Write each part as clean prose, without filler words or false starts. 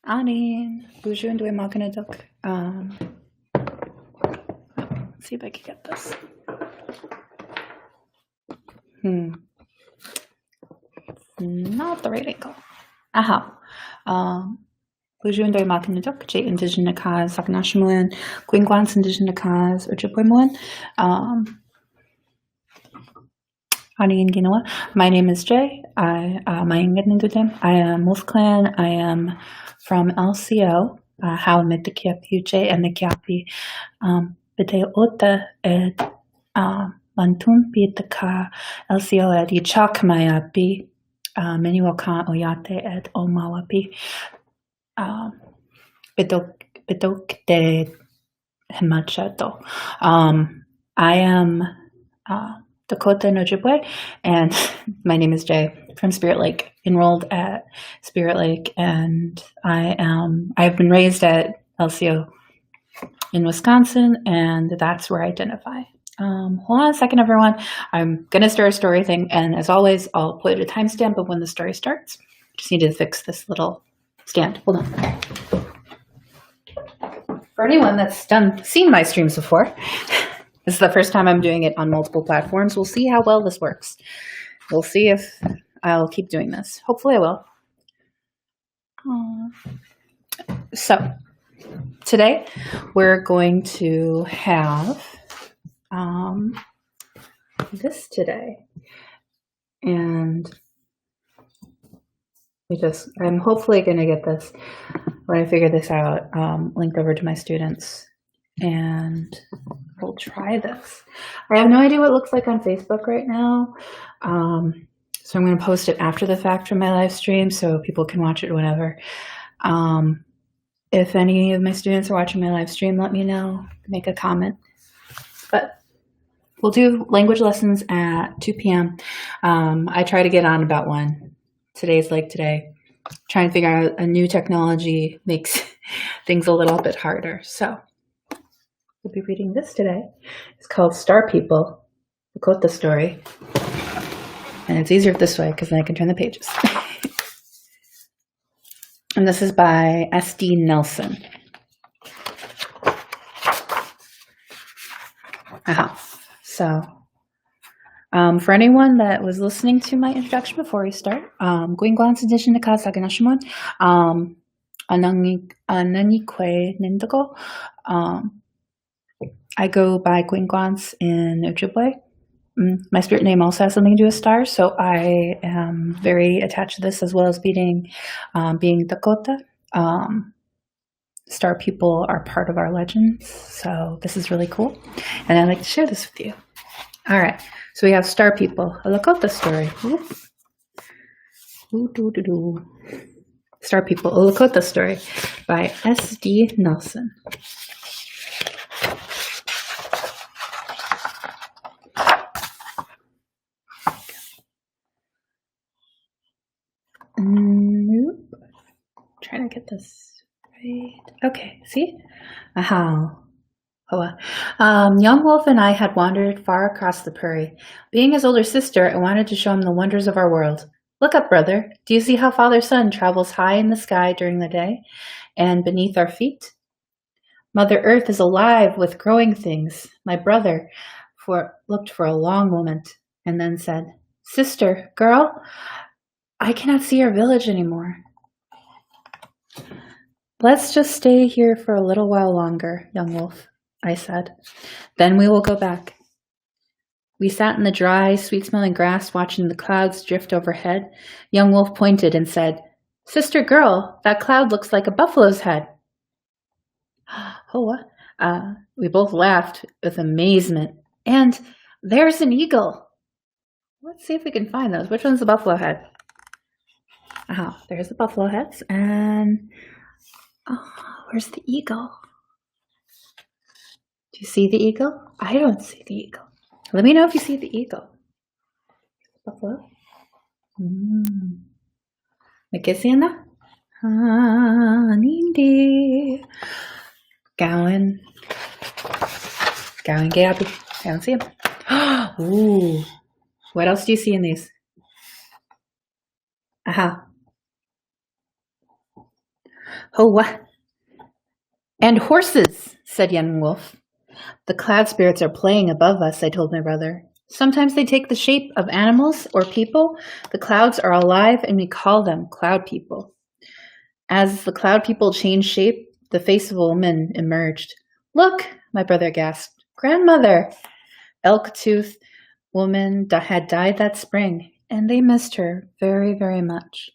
Anin, Buju and Dwe Makanaduk. Let's see if I can get this. Not the right angle. Aha. Buju and Dwe Makanaduk, Jei Indigenous Cause, Sakanashimulan, Quingwans Indigenous Cause, Ojibwemulan. Anin Ginawa. My name is Jei. I am Wolf Clan. I am from LCO. How mit the Kiapi Jei and the Kiapi. Bite Ota ed Lantun Pitaka LCO ed Ichak Mayapi. Meniwaka Oyate ed Omawapi. Bidok de Himachato. I am Dakota and Ojibwe, and my name is Jei from Spirit Lake, enrolled at Spirit Lake, and I've been raised at LCO in Wisconsin, and that's where I identify. Hold on a second, everyone. I'm going to start a story thing, and as always, I'll put a timestamp of when the story starts. Just need to fix this little stand. Hold on. For anyone that's seen my streams before, this is the first time I'm doing it on multiple platforms. We'll see how well this works. We'll see if I'll keep doing this. Hopefully I will. So today we're going to have this today. And I'm hopefully going to get this, when I figure this out, linked over to my students. And we'll try this. I have no idea what it looks like on Facebook right now. So I'm going to post it after the fact from my live stream so people can watch it whenever. If any of my students are watching my live stream, let me know, make a comment. But we'll do language lessons at 2 p.m. I try to get on about 1. Today's like today. Trying to figure out a new technology makes things a little bit harder. So we'll be reading this today. It's called Star People, the Kota story. And it's easier this way because then I can turn the pages. And this is by S.D. Nelson. So, for anyone that was listening to my introduction before we start, Gwingwan's edition to Kasaganashimon, Ananikwe Nindago. I go by Gwingwans in Ojibwe. My spirit name also has something to do with stars, so I am very attached to this, as well as being Dakota. Star people are part of our legends, so this is really cool, and I'd like to share this with you. All right, so we have Star People, a Lakota story. Star People, a Lakota story by S.D. Nelson. Nope. Trying to get this right. Okay, see? Young Wolf and I had wandered far across the prairie. Being his older sister, I wanted to show him the wonders of our world. Look up, brother. Do you see how Father Sun travels high in the sky during the day and beneath our feet? Mother Earth is alive with growing things. My brother looked for a long moment and then said, Sister, girl, I cannot see our village anymore. Let's just stay here for a little while longer, Young Wolf, I said. Then we will go back. We sat in the dry, sweet-smelling grass watching the clouds drift overhead. Young Wolf pointed and said, Sister girl, that cloud looks like a buffalo's head. We both laughed with amazement. And there's an eagle. Let's see if we can find those. Which one's the buffalo head? There's the buffalo heads. And where's the eagle? Do you see the eagle? I don't see the eagle. Let me know if you see the eagle. Buffalo. Nakisiana. Nindi. Gowan. Get up. I don't see him. Ooh. What else do you see in these? Oh, what? And horses, said young wolf. The cloud spirits are playing above us, I told my brother. Sometimes they take the shape of animals or people. The clouds are alive and we call them cloud people. As the cloud people changed shape, the face of a woman emerged. Look, my brother gasped. Grandmother! Elk-tooth woman had died that spring, and they missed her very, very much.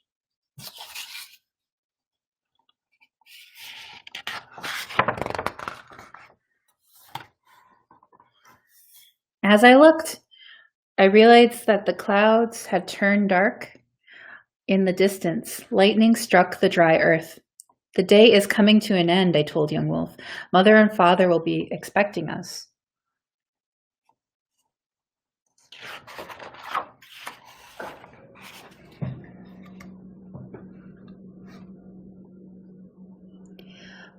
As I looked, I realized that the clouds had turned dark. In the distance, lightning struck the dry earth. The day is coming to an end, I told young wolf. Mother and father will be expecting us.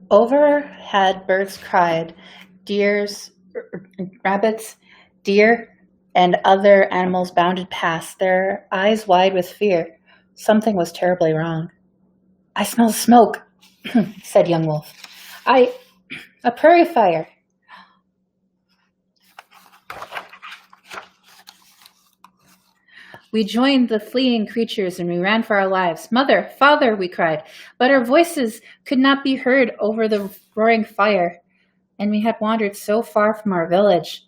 Overhead, birds cried. Rabbits, deer, and other animals bounded past, their eyes wide with fear. Something was terribly wrong. I smell smoke, said young wolf. A prairie fire. We joined the fleeing creatures and we ran for our lives. Mother, father, we cried, but our voices could not be heard over the roaring fire, and we had wandered so far from our village.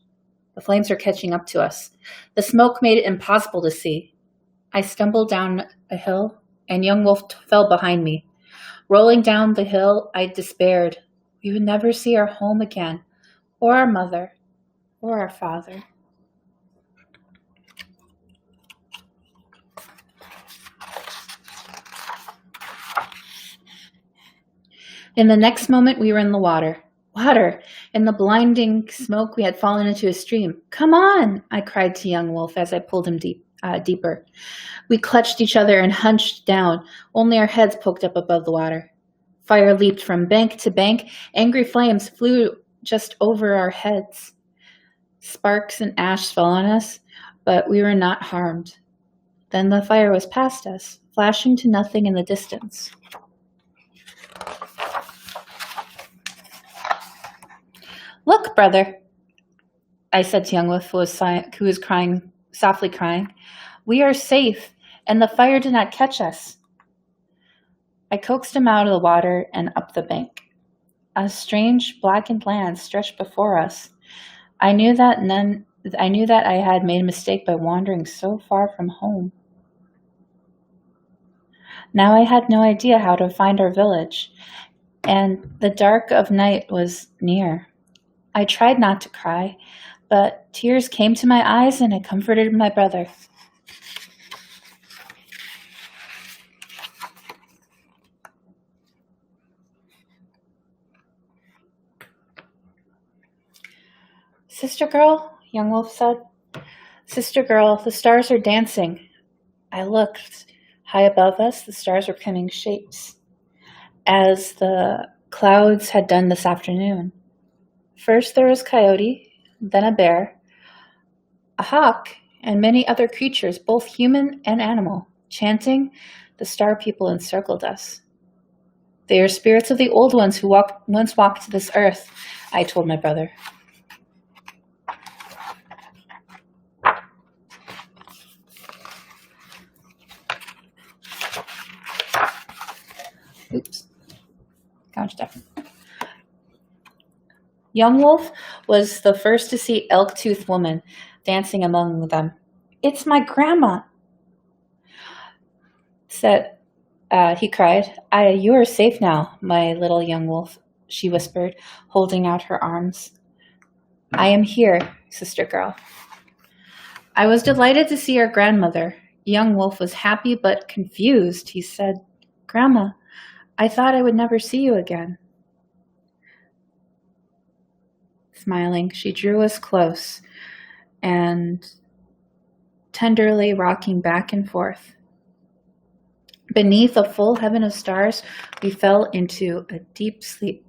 The flames were catching up to us. The smoke made it impossible to see. I stumbled down a hill, and young wolf fell behind me. Rolling down the hill, I despaired. We would never see our home again, or our mother, or our father. In the next moment, we were in the water. Water! In the blinding smoke, we had fallen into a stream. Come on! I cried to young wolf as I pulled him deeper. We clutched each other and hunched down. Only our heads poked up above the water. Fire leaped from bank to bank. Angry flames flew just over our heads. Sparks and ash fell on us, but we were not harmed. Then the fire was past us, flashing to nothing in the distance. Look, brother, I said to young wolf, who was crying, softly crying. We are safe, and the fire did not catch us. I coaxed him out of the water and up the bank. A strange blackened land stretched before us. I knew that I had made a mistake by wandering so far from home. Now I had no idea how to find our village, and the dark of night was near. I tried not to cry, but tears came to my eyes and I comforted my brother. Sister girl, young wolf said. Sister girl, the stars are dancing. I looked. High above us, the stars were becoming shapes, as the clouds had done this afternoon. First there was Coyote, then a bear, a hawk, and many other creatures, both human and animal. Chanting, the star people encircled us. They are spirits of the old ones who once walked this earth, I told my brother. Oops. Gouged up. Young Wolf was the first to see Elk-Tooth Woman dancing among them. It's my grandma, he cried. You are safe now, my little young wolf, she whispered, holding out her arms. I am here, sister girl. I was delighted to see our grandmother. Young Wolf was happy but confused. He said, Grandma, I thought I would never see you again. Smiling, she drew us close and tenderly rocking back and forth. Beneath a full heaven of stars, we fell into a deep sleep.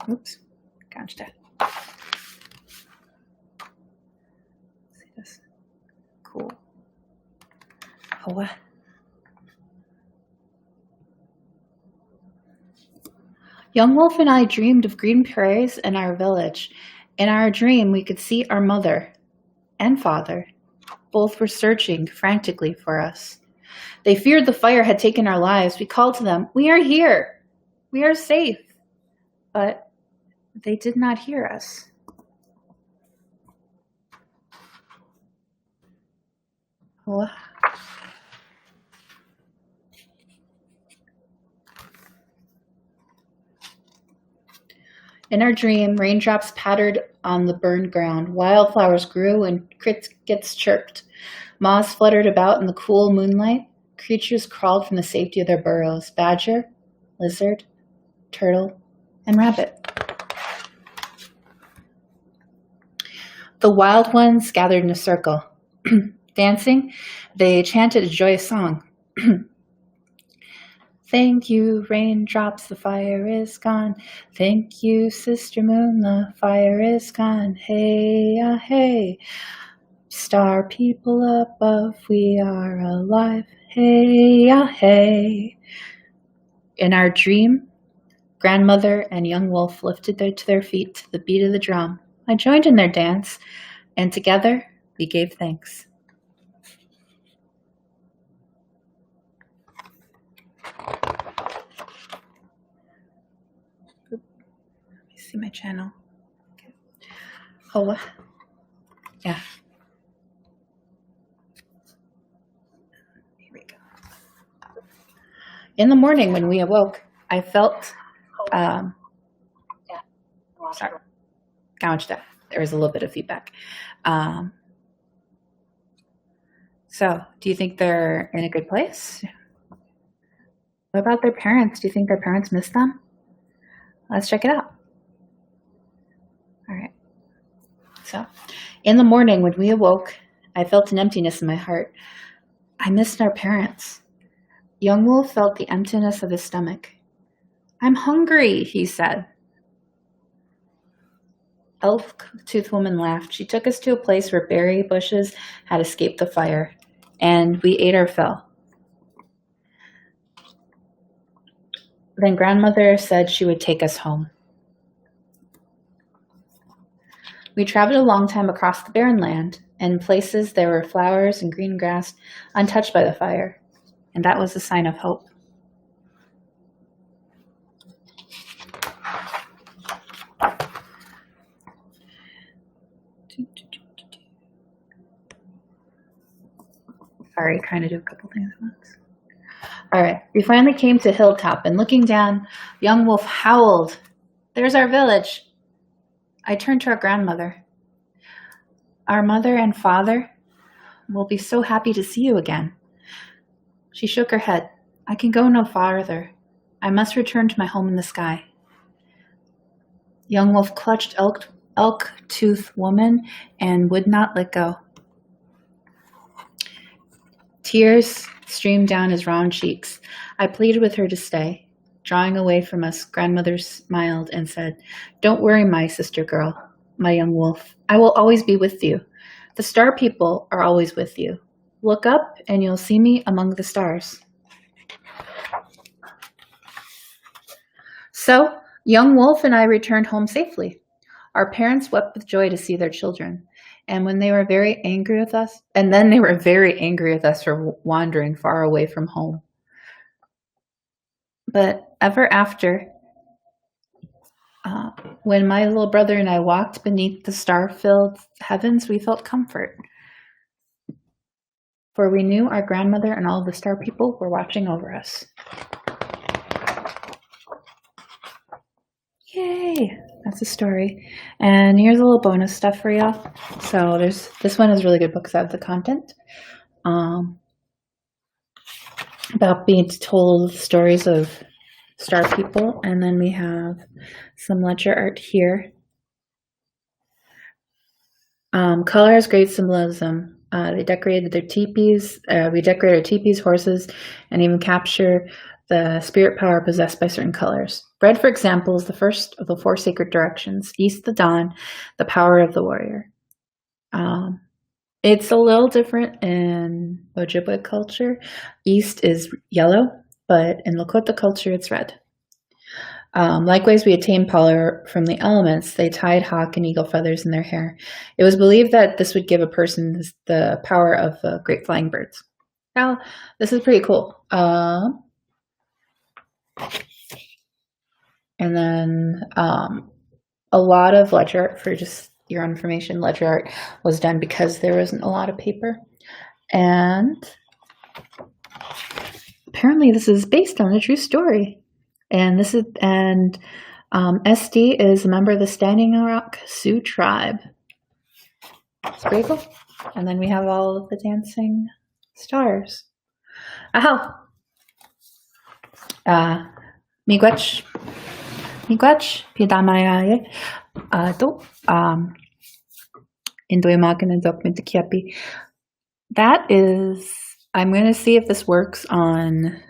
Oops, gouged it. See this? Cool. Oh, Young Wolf and I dreamed of green prairies and our village. In our dream, we could see our mother and father. Both were searching frantically for us. They feared the fire had taken our lives. We called to them, "We are here. We are safe." But they did not hear us. Oh. In our dream, raindrops pattered on the burned ground. Wildflowers grew and crickets chirped. Moths fluttered about in the cool moonlight. Creatures crawled from the safety of their burrows. Badger, lizard, turtle, and rabbit. The wild ones gathered in a circle. Dancing, they chanted a joyous song. Thank you, raindrops, the fire is gone. Thank you, Sister Moon, the fire is gone. Hey, ah, hey. Star people above, we are alive. Hey, ah, hey. In our dream, grandmother and young wolf lifted to their feet to the beat of the drum. I joined in their dance, and together we gave thanks. Let me see my channel. Okay. Oh, yeah. Here we go. In the morning when we awoke, I felt, sorry, gouged. There was a little bit of feedback. So, do you think they're in a good place? What about their parents? Do you think their parents miss them? Let's check it out. All right. So, in the morning when we awoke, I felt an emptiness in my heart. I missed our parents. Young Wolf felt the emptiness of his stomach. "I'm hungry," he said. Elk-Toothed Woman laughed. She took us to a place where berry bushes had escaped the fire, and we ate our fill. Then grandmother said she would take us home. We traveled a long time across the barren land, and in places there were flowers and green grass untouched by the fire, and that was a sign of hope. Sorry, trying to do a couple things at once. All right, we finally came to a hilltop, and looking down, Young Wolf howled, "There's our village." I turned to our grandmother. "Our mother and father will be so happy to see you again." She shook her head. "I can go no farther. I must return to my home in the sky." Young Wolf clutched Elk-Toothed Woman and would not let go. Tears streamed down his round cheeks. I pleaded with her to stay. Drawing away from us, grandmother smiled and said, "Don't worry, my sister girl, my young wolf. I will always be with you. The star people are always with you. Look up and you'll see me among the stars." So, young Wolf and I returned home safely. Our parents wept with joy to see their children. And then they were very angry with us for wandering far away from home. But ever after, when my little brother and I walked beneath the star-filled heavens, we felt comfort. For we knew our grandmother and all the star people were watching over us. Yay! That's a story. And here's a little bonus stuff for y'all. So this one is a really good book because I have the content. About being told stories of star people. And then we have some ledger art here. Color has great symbolism. They decorated their teepees. We decorated our teepees, horses, and even capture the spirit power possessed by certain colors. Red, for example, is the first of the 4 sacred directions. East, the dawn, the power of the warrior. It's a little different in Ojibwe culture. East is yellow, but in Lakota culture, it's red. Likewise, we attained power from the elements. They tied hawk and eagle feathers in their hair. It was believed that this would give a person the power of great flying birds. Now, this is pretty cool. And then a lot of ledger art, for just your information, ledger art was done because there wasn't a lot of paper. And apparently this is based on a true story. And this is SD is a member of the Standing Rock Sioux tribe. It's pretty cool. And then we have all of the dancing stars. Aha! Miigwech, pidamayaye, do, indoyamakanadokmitakiapi. That is, I'm going to see if this works on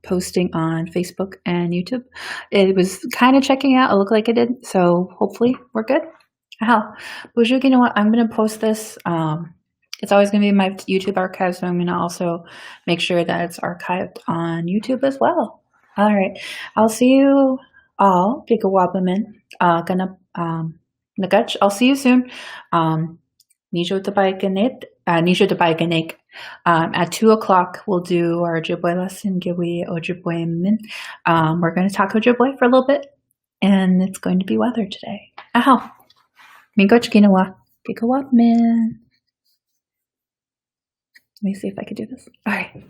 posting on Facebook and YouTube. It was kind of checking out. It looked like it did. So hopefully we're good. Bujuk, you know what? I'm going to post this. It's always going to be in my YouTube archive, so I'm going to also make sure that it's archived on YouTube as well. All right. I'll see you all. I'll see you soon. At 2 o'clock, we'll do our Ojibwe lesson. We're going to talk Ojibwe for a little bit, and it's going to be weather today. Let me see if I can do this. All right.